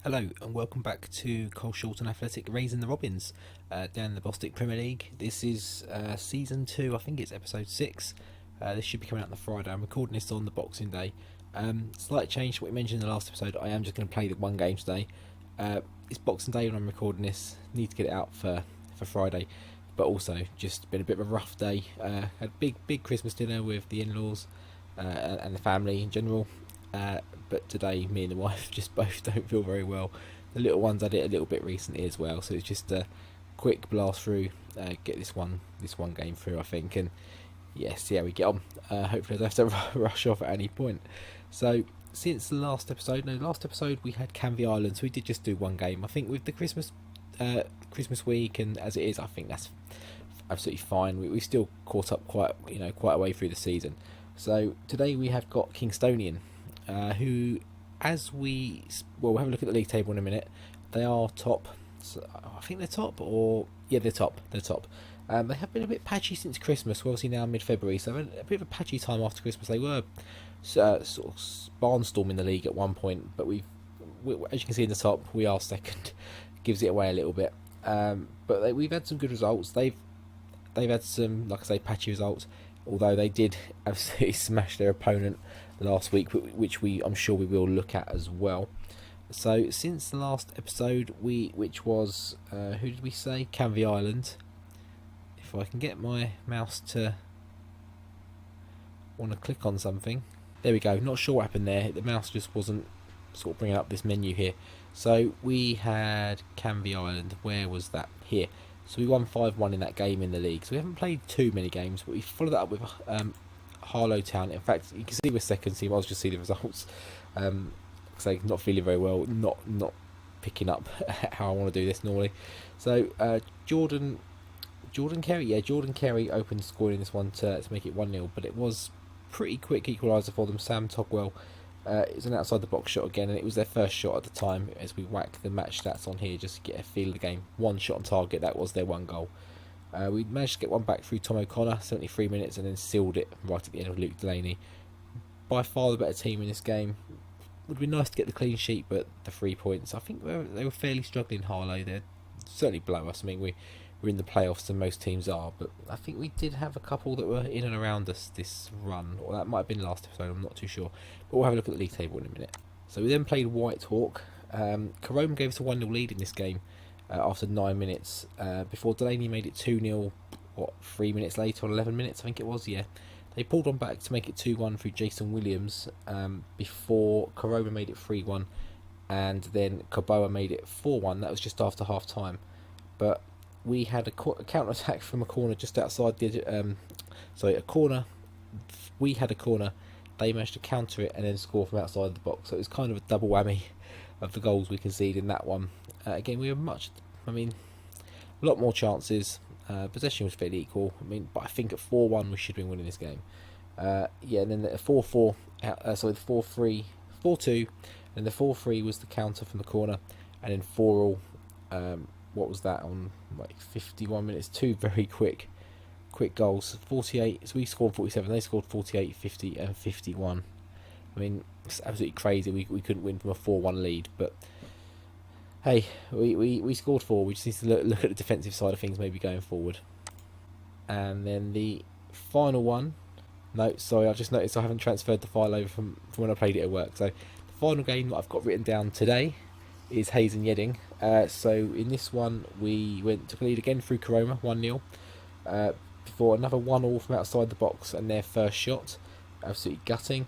Hello and welcome back to Carshalton Athletic raising the Robins down in the Bostik Premier League. This is season 2, I think it's episode 6. This should be coming out on the Friday. I'm recording this on the Boxing Day. Slight change to what we mentioned in the last episode. I am just going to play the one game today. It's Boxing Day when I'm recording this. Need to get it out for Friday. But also just been a bit of a rough day. Had a big Christmas dinner with the in-laws and the family in general. But today, me and the wife just both don't feel very well. The little ones had it a little bit recently as well, so it's just a quick blast through, get this one game through, I think, and yeah, see how we get on. Hopefully, I don't have to rush off at any point. So, since the last episode we had Canvey Island, so we did just do one game. I think with the Christmas week and as it is, I think that's absolutely fine. We still caught up quite a way through the season. So today we have got Kingstonian. Who, we'll have a look at the league table in a minute. They are top. So I think they're top, they're top. They have been a bit patchy since Christmas. We're obviously now mid-February, so a bit of a patchy time after Christmas. They were sort of barnstorming the league at one point, but as you can see in the top, we are second. Gives it away a little bit, but we've had some good results. They've had some, like I say, patchy results. Although they did absolutely smash their opponent last week, which I'm sure we will look at as well. So since the last episode, which was who did we say? Canvey Island. If I can get my mouse to want to click on something, there we go. Not sure what happened there. The mouse just wasn't sort of bringing up this menu here. So we had Canvey Island. Where was that? Here. So we won 5-1 in that game in the league. So we haven't played too many games, but we followed that up with Harlow Town. In fact, you can see we're second team. I'll just see the results. Because I'm not feeling very well, not picking up how I want to do this normally. So Jordan Carey opened scoring this one to make it 1-0, but it was pretty quick equaliser for them. Sam Togwell. It was an outside the box shot again, and it was their first shot at the time. As we whack the match stats on here just to get a feel of the game, one shot on target, that was their one goal. We managed to get one back through Tom O'Connor, 73 minutes, and then sealed it right at the end of Luke Delaney. By far the better team in this game. Would be nice to get the clean sheet, but the 3 points, I think they were fairly struggling. Harlow, they're certainly below us. I mean, we're in the playoffs and most teams are, but I think we did have a couple that were in and around us this run, or that might have been last episode, I'm not too sure, but we'll have a look at the league table in a minute. So we then played White Hawk. Caroma gave us a 1-0 lead in this game after 9 minutes, before Delaney made it 2-0 3 minutes later, or 11 minutes I think it was. They pulled on back to make it 2-1 through Jason Williams, before Caroma made it 3-1, and then Kaboa made it 4-1. That was just after half time, but we had a counter attack from a corner just outside the a corner. We had a corner. They managed to counter it and then score from outside the box. So it was kind of a double whammy of the goals we conceded in that one. Again, we were a lot more chances. Possession was fairly equal. But I think at 4-1 we should have been winning this game. And then the 4-4, the 4-3, 4-2, and the 4-3 was the counter from the corner, and then 4-all. What was that on 51 minutes? Two very quick goals. 48. So we scored 47. They scored 48, 50, and 51. It's absolutely crazy. We couldn't win from a 4-1 lead, but hey, we scored 4. We just need to look at the defensive side of things maybe going forward. And then the final one. No, sorry, I just noticed I haven't transferred the file over from when I played it at work. So the final game that I've got written down today is Hayes and Yedding. So in this one we took the lead again through Caroma, 1-0, before another 1-1 from outside the box and their first shot, absolutely gutting,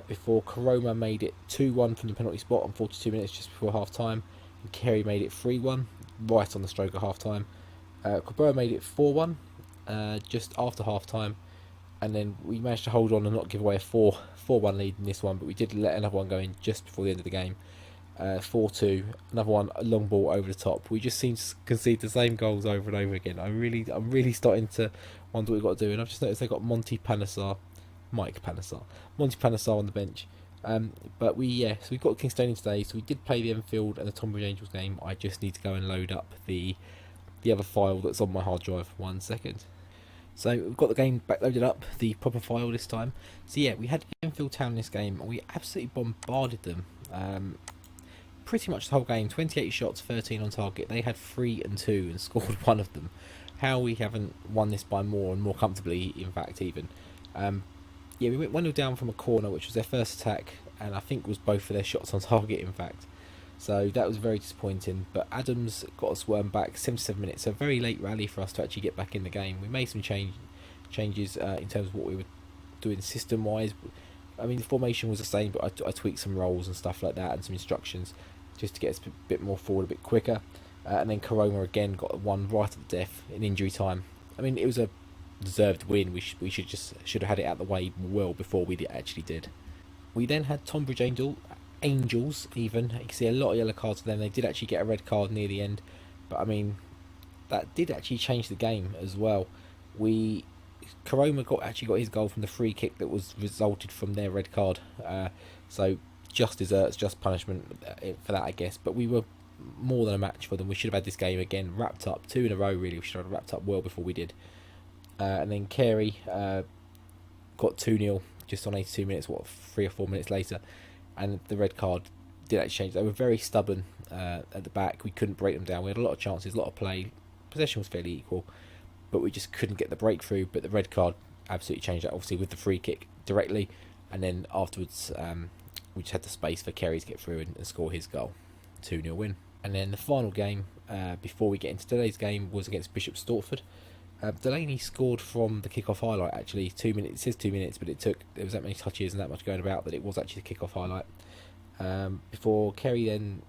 before Caroma made it 2-1 from the penalty spot on 42 minutes just before half time, and Carey made it 3-1 right on the stroke of half time. Kaboa made it 4-1 just after half time, and then we managed to hold on and not give away a 4-1 lead in this one, but we did let another one go in just before the end of the game. 4-2, another one, a long ball over the top. We just seem to concede the same goals over and over again. I'm really starting to wonder what we've got to do, and I've just noticed they got Monty Panesar on the bench. But so we've got Kingstonian today, so we did play the Enfield and the Tonbridge Angels game. I just need to go and load up the other file that's on my hard drive. 1 second. So we've got the game back loaded up, the proper file this time. So we had Enfield Town in this game, and we absolutely bombarded them. pretty much the whole game. 28 shots, 13 on target. They had 3 and 2 and scored one of them. How we haven't won this by more and more comfortably, in fact, even. Yeah, we went 1-0 down from a corner, which was their first attack, and I think was both of their shots on target, in fact. So that was very disappointing. But Adams got us worm back, 77 minutes. So a very late rally for us to actually get back in the game. We made some changes in terms of what we were doing system-wise. I mean, the formation was the same, but I tweaked some roles and stuff like that and some instructions just to get us a bit more forward, a bit quicker. And then Koroma again got one right at the death in injury time. I mean, it was a deserved win. We should have had it out the way well before we actually did. We then had Tonbridge Angels even. You can see a lot of yellow cards for them. They did actually get a red card near the end, but I mean that did actually change the game as well. Koroma actually got his goal from the free kick that was resulted from their red card. So just desserts, just punishment for that, I guess. But we were more than a match for them. We should have had this game again wrapped up 2 in a row. Really, we should have wrapped up well before we did. And then Carey got 2-0 just on 82 minutes, 3 or 4 minutes later, and the red card did actually change. They were very stubborn at the back. We couldn't break them down. We had a lot of chances, a lot of play. Possession was fairly equal, but we just couldn't get the breakthrough. But the red card absolutely changed that, obviously, with the free kick directly, and then afterwards we just had the space for Carey to get through and score his goal. 2-0 win. And then the final game, before we get into today's game, was against Bishop Stortford. Delaney scored from the kick-off highlight, actually. 2 minutes. It says 2 minutes, but there was that many touches and that much going about that it was actually the kick-off highlight. Before Carey then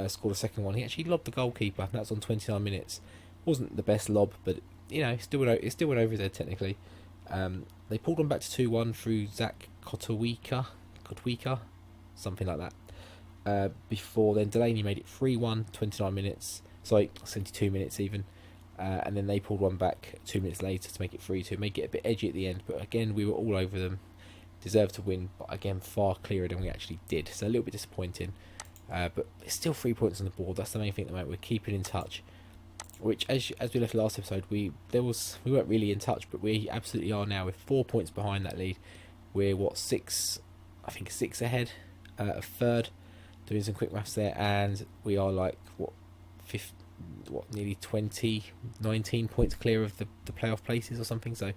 scored a second one, he actually lobbed the goalkeeper, and that was on 29 minutes. Wasn't the best lob, but you know, it still went over there technically. They pulled on back to 2-1 through Zach Kotwika, something like that. Before then, Delaney made it 3-1, 29 minutes. Sorry, 72 minutes even. And then they pulled one back 2 minutes later to make it 3-2, make it a bit edgy at the end. But again, we were all over them, deserved to win, but again, far clearer than we actually did. So a little bit disappointing. But it's still 3 points on the board. That's the main thing at the moment. We're keeping in touch. Which, as we left last episode, we weren't really in touch, but we absolutely are now. With 4 points behind that lead, we're 6 ahead of third. Doing some quick maths there, and we are like nearly 19 points clear of the playoff places or something. So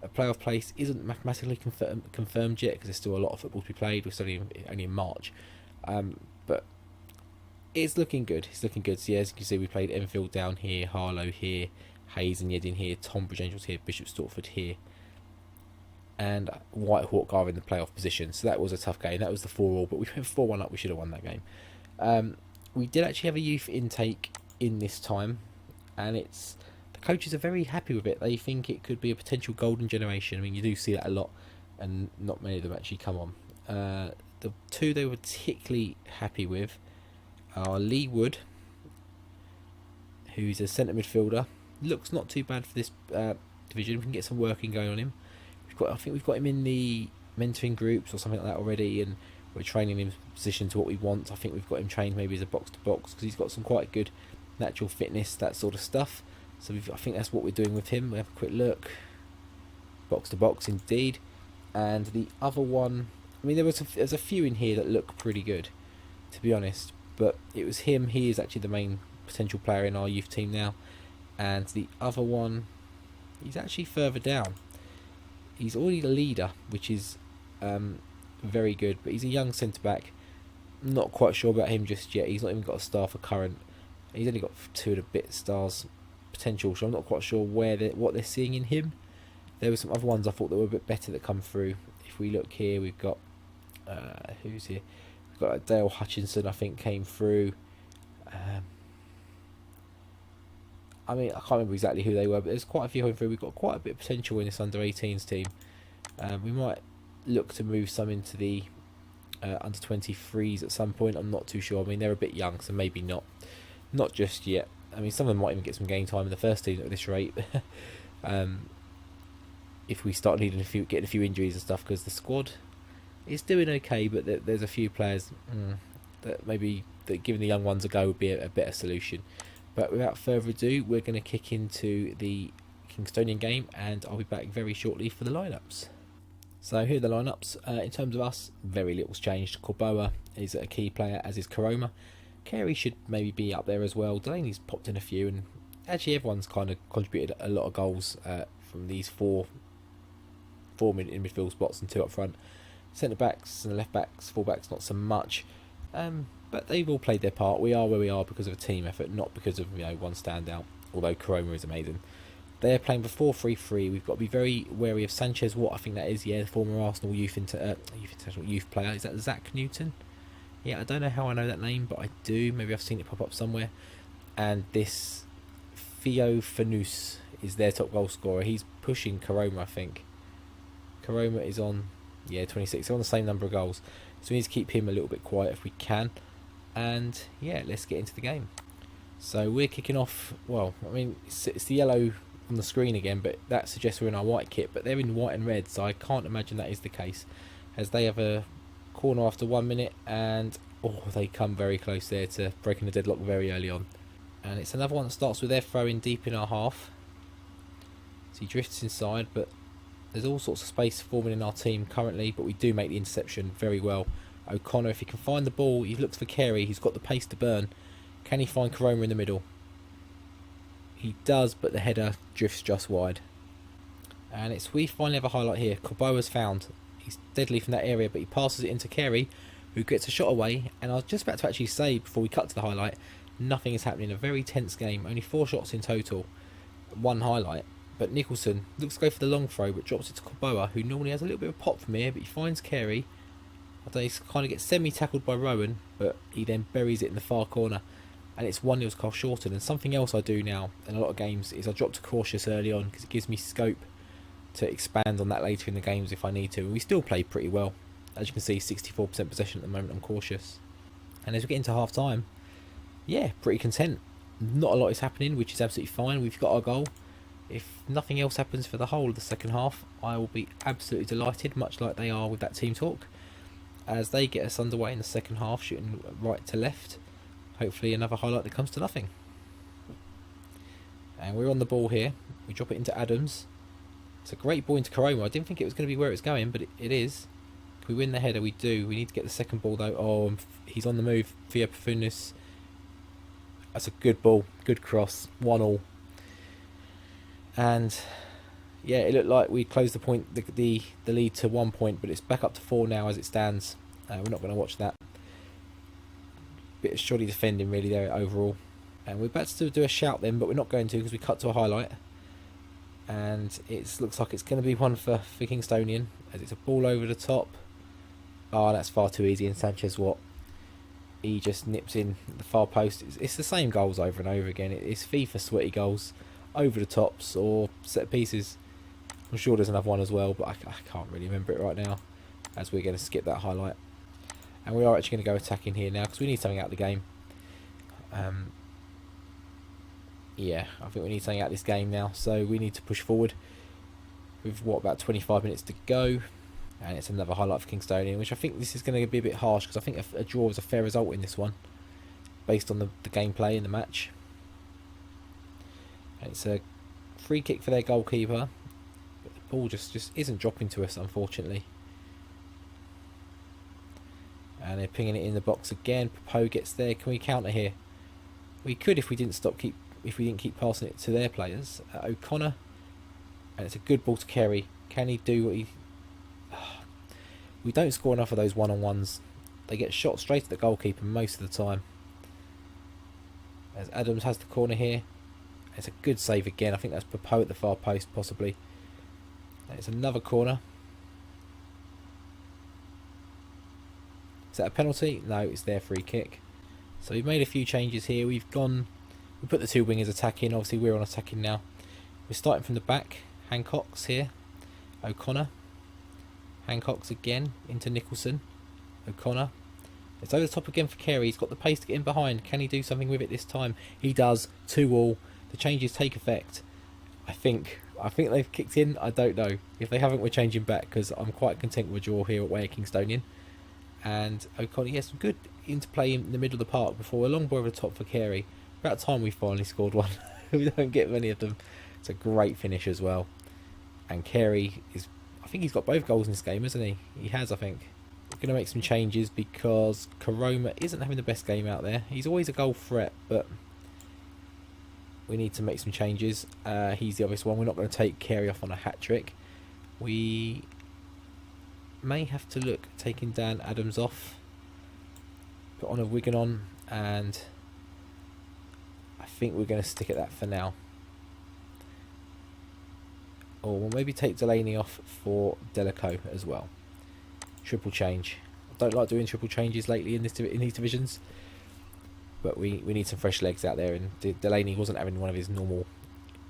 a playoff place isn't mathematically confirmed yet, because there's still a lot of football to be played. We're still only in March, but it's looking good. So yeah, as you can see, we played Enfield down here, Harlow here, Hayes and Yeading here, Tonbridge Angels here, Bishop Stortford here, and Whitehawk are in the playoff position. So that was a tough game. That was the 4-4, but we went 4-1 up. We should have won that game. We did actually have a youth intake in this time, and the coaches are very happy with it. They think it could be a potential golden generation. I mean, you do see that a lot, and not many of them actually come on. The two they were particularly happy with are Lee Wood, who's a centre midfielder. Looks not too bad for this division. We can get some working going on him. I think we've got him in the mentoring groups or something like that already, and we're training him in position to what we want. I think we've got him trained maybe as a box-to-box, because he's got some quite good natural fitness, that sort of stuff. So I think that's what we're doing with him. We have a quick look. Box-to-box indeed. And the other one, I mean, there's a few in here that look pretty good, to be honest. But it was him. He is actually the main potential player in our youth team now. And the other one, he's actually further down. He's already the leader, which is very good. But he's a young centre-back. Not quite sure about him just yet. He's not even got a star for current. He's only got 2 and a bit stars potential. So I'm not quite sure what they're seeing in him. There were some other ones I thought that were a bit better that come through. If we look here, we've got... who's here? We've got Dale Hutchinson, I think, came through. I mean, I can't remember exactly who they were, but there's quite a few coming through. We've got quite a bit of potential in this under-18s team. We might look to move some into the under-23s at some point. I'm not too sure. I mean, they're a bit young, so maybe not just yet. I mean, some of them might even get some game time in the first team at this rate. If we start getting a few injuries and stuff, because the squad is doing okay, but there's a few players that maybe giving the young ones a go would be a better solution. But without further ado, we're going to kick into the Kingstonian game, and I'll be back very shortly for the lineups. So here are the lineups. In terms of us, very little's changed. Corboa is a key player, as is Koroma. Carey should maybe be up there as well. Delaney's popped in a few, and actually everyone's kind of contributed a lot of goals from these four in midfield spots and 2 up front. Centre backs and left backs, full backs, not so much. But they've all played their part. We are where we are because of a team effort, not because of one standout. Although Koroma is amazing. They're playing before 4-3-3. We've got to be very wary of Sanchez. What I think that is, the former Arsenal youth international youth player. Is that Zach Newton? Yeah, I don't know how I know that name, but I do. Maybe I've seen it pop up somewhere. And this Theo Fanous is their top goal scorer. He's pushing Koroma, I think. Koroma is on 26. They're on the same number of goals. So we need to keep him a little bit quiet if we can. And yeah, let's get into the game. So we're kicking off. Well, I mean, it's the yellow on the screen again, but that suggests we're in our white kit. But they're in white and red, so I can't imagine that is the case, as they have a corner after 1 minute, and they come very close there to breaking the deadlock very early on. And it's another one that starts with their throw in deep in our half. So he drifts inside, but there's all sorts of space forming in our team currently, but we do make the interception very well. O'Connor, if he can find the ball, he looks for Carey. He's got the pace to burn. Can he find Koroma in the middle? He does, but the header drifts just wide. And we finally have a highlight here. Korboa's found. He's deadly from that area, but he passes it into Carey, who gets a shot away. And I was just about to actually say, before we cut to the highlight, nothing is happening. A very tense game. Only 4 shots in total. 1 highlight. But Nicholson looks to go for the long throw, but drops it to Korboa, who normally has a little bit of pop from here, but he finds Carey. I don't know, he kind of gets semi-tackled by Rowan, but he then buries it in the far corner. And it's 1-0 to Carshalton. And something else I do now in a lot of games is I drop to cautious early on, because it gives me scope to expand on that later in the games if I need to. And we still play pretty well. As you can see, 64% possession at the moment. I'm cautious. And as we get into half time, yeah, pretty content. Not a lot is happening, which is absolutely fine. We've got our goal. If nothing else happens for the whole of the second half, I will be absolutely delighted, much like they are with that team talk, as they get us underway in the second half, shooting right to left. Hopefully another highlight that comes to nothing. And we're on the ball here. We drop it into Adams. It's a great ball into Koroma. I didn't think it was going to be where it's going, but it is. Can we win the header? We do. We need to get the second ball though. Oh, he's on the move. Theo Fanous. That's a good ball. Good cross. 1-1. And yeah, it looked like we closed the lead to 1 point, but it's back up to 4 now as it stands. We're not going to watch that. Bit of shoddy defending really there overall. And we're about to do a shout then, but we're not going to, because we cut to a highlight. And it looks like it's going to be one for Kingstonian, as it's a ball over the top. Oh, that's far too easy. And Sanchez, he just nips in the far post. It's the same goals over and over again. It's FIFA sweaty goals, over the tops or set pieces. I'm sure there's another one as well, but I can't really remember it right now, as we're going to skip that highlight. And we are actually going to go attacking here now, because we need something out of the game. Yeah, I think we need something out of this game now, so we need to push forward. With about 25 minutes to go. And it's another highlight for Kingstonian, which I think this is going to be a bit harsh, because I think a draw is a fair result in this one, based on the gameplay in the match. And it's a free kick for their goalkeeper, but the ball just isn't dropping to us, unfortunately. And they're pinging it in the box again. Popo gets there. Can we counter here? We could if we didn't keep passing it to their players. O'Connor, and it's a good ball to Carey. Can he do what he? We don't score enough of those one-on-ones. They get shot straight at the goalkeeper most of the time. As Adams has the corner here. It's a good save again. I think that's Popo at the far post, possibly. It's another corner. Is that a penalty? No, it's their free kick. So we've made a few changes here. We put the 2 wingers attacking. Obviously we're on attacking now. We're starting from the back. Hancock's here. O'Connor. Hancock's again into Nicholson. O'Connor. It's over the top again for Carey. He's got the pace to get in behind. Can he do something with it this time? He does. 2-2. The changes take effect. I think they've kicked in. I don't know. If they haven't, we're changing back, because I'm quite content with a draw here away at Kingstonian. And O'Connor, yes, some good interplay in the middle of the park before a long ball over the top for Carey. About time we finally scored one. We don't get many of them. It's a great finish as well. And Carey I think he's got both goals in this game, hasn't he? He has, I think. going to make some changes because Karoma isn't having the best game out there. He's always a goal threat, but we need to make some changes. He's the obvious one. We're not going to take Carey off on a hat-trick. We may have to look at taking Dan Adams off, put on a Wigan on, and I think we're going to stick at that for now. Or we'll maybe take Delaney off for Delico as well. Triple change. I don't like doing triple changes lately in these divisions, but we need some fresh legs out there, and Delaney wasn't having one of his normal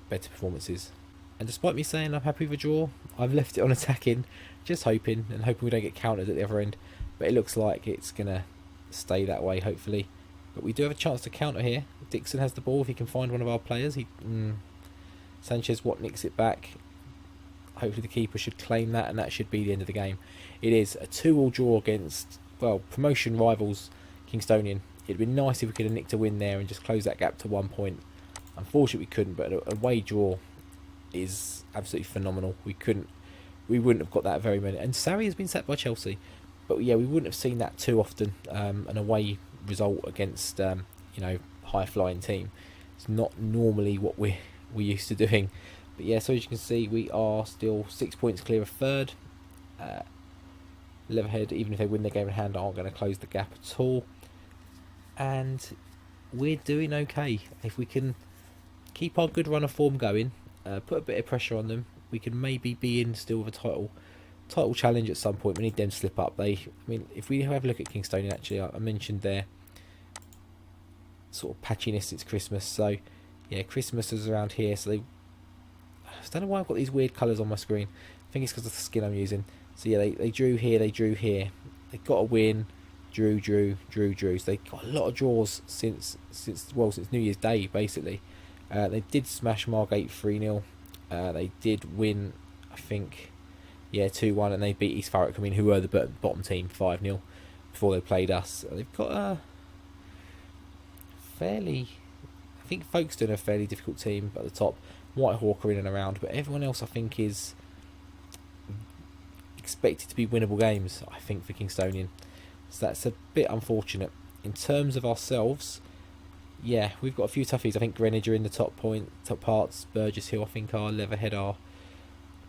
better performances. And despite me saying I'm happy with a draw, I've left it on attacking, just hoping we don't get countered at the other end. But it looks like it's going to stay that way, hopefully. But we do have a chance to counter here. Dixon has the ball if he can find one of our players. Sanchez nicks it back. Hopefully the keeper should claim that, and that should be the end of the game. It is a 2-2 draw against, well, promotion rivals Kingstonian. It'd be nice if we could have nicked a win there and just close that gap to 1 point. Unfortunately we couldn't, but a away draw is absolutely phenomenal. We wouldn't have got that very many. And Sarri has been sacked by Chelsea, but yeah, we wouldn't have seen that too often. An away result against high flying team. It's not normally what we're used to doing. But yeah, so as you can see, we are still 6 points clear of third. Leatherhead, even if they win their game in hand, aren't going to close the gap at all. And we're doing okay. If we can keep our good run of form going, put a bit of pressure on them, we can maybe be in still with a title challenge at some point. We need them to slip up. If we have a look at Kingstonian, actually, I mentioned their sort of patchiness since Christmas. So yeah, Christmas is around here. So I don't know why I've got these weird colours on my screen. I think it's because of the skin I'm using. So yeah, they drew here, they drew here. They got a win, drew. So they got a lot of draws since New Year's Day, basically. They did smash Margate 3-0. They did win, I think, 2-1, and they beat East Thurrock, who were the bottom team, 5-0 before they played us. They've got a fairly, I think Folkestone are a fairly difficult team at the top. Whitehawk are in and around, but everyone else I think is expected to be winnable games, I think, for Kingstonian. So that's a bit unfortunate. In terms of ourselves, yeah, we've got a few toughies. I think Greenwich are in the top parts. Burgess Hill, I think, are. Leatherhead are.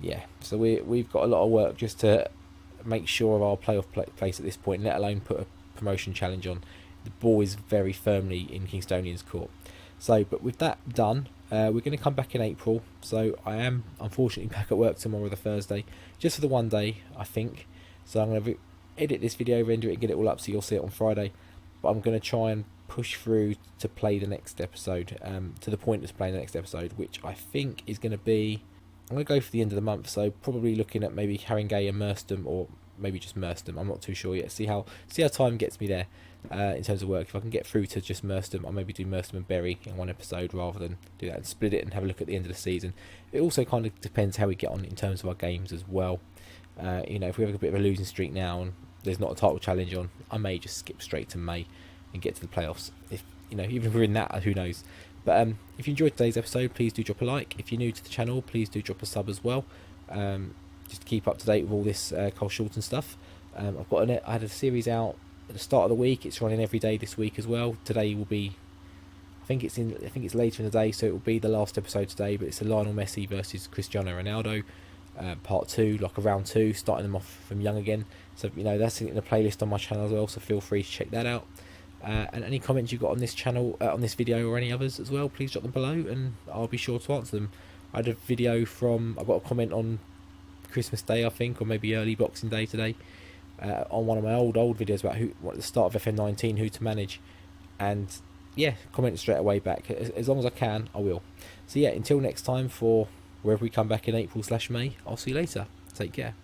Yeah, so we've got a lot of work just to make sure of our playoff place at this point, let alone put a promotion challenge on. The ball is very firmly in Kingstonian's court. So, but with that done, we're going to come back in April. So I am unfortunately back at work tomorrow, the Thursday, just for the 1 day, I think. So I'm going to edit this video, render it, and get it all up so you'll see it on Friday. But I'm going to try and push through to play the next episode, to the point of playing the next episode, which I think is going to be, I'm going to go for the end of the month, so probably looking at maybe Haringey and Merstham, or maybe just Merstham. I'm not too sure yet. See how time gets me there in terms of work. If I can get through to just Merstham, I'll maybe do Merstham and Bury in one episode rather than do that and split it and have a look at the end of the season. It also kind of depends how we get on in terms of our games as well. If we have a bit of a losing streak now and there's not a title challenge on, I may just skip straight to May and get to the playoffs. Even if we're in that, who knows. But if you enjoyed today's episode, please do drop a like. If you're new to the channel, please do drop a sub as well. Just to keep up to date with all this Carshalton stuff. I had a series out at the start of the week. It's running every day this week as well. Today will be, I think it's later in the day, so it will be the last episode today. But it's a Lionel Messi versus Cristiano Ronaldo, part 2, like a round 2, starting them off from young again. So that's in the playlist on my channel as well. So feel free to check that out. And any comments you got on this channel, on this video, or any others as well, please drop them below, and I'll be sure to answer them. I had a video I got a comment on Christmas Day, I think, or maybe early Boxing Day today, on one of my old videos about at the start of FM19, who to manage, and yeah, comment straight away back. As long as I can, I will. So yeah, until next time, for wherever we come back in April/May, I'll see you later. Take care.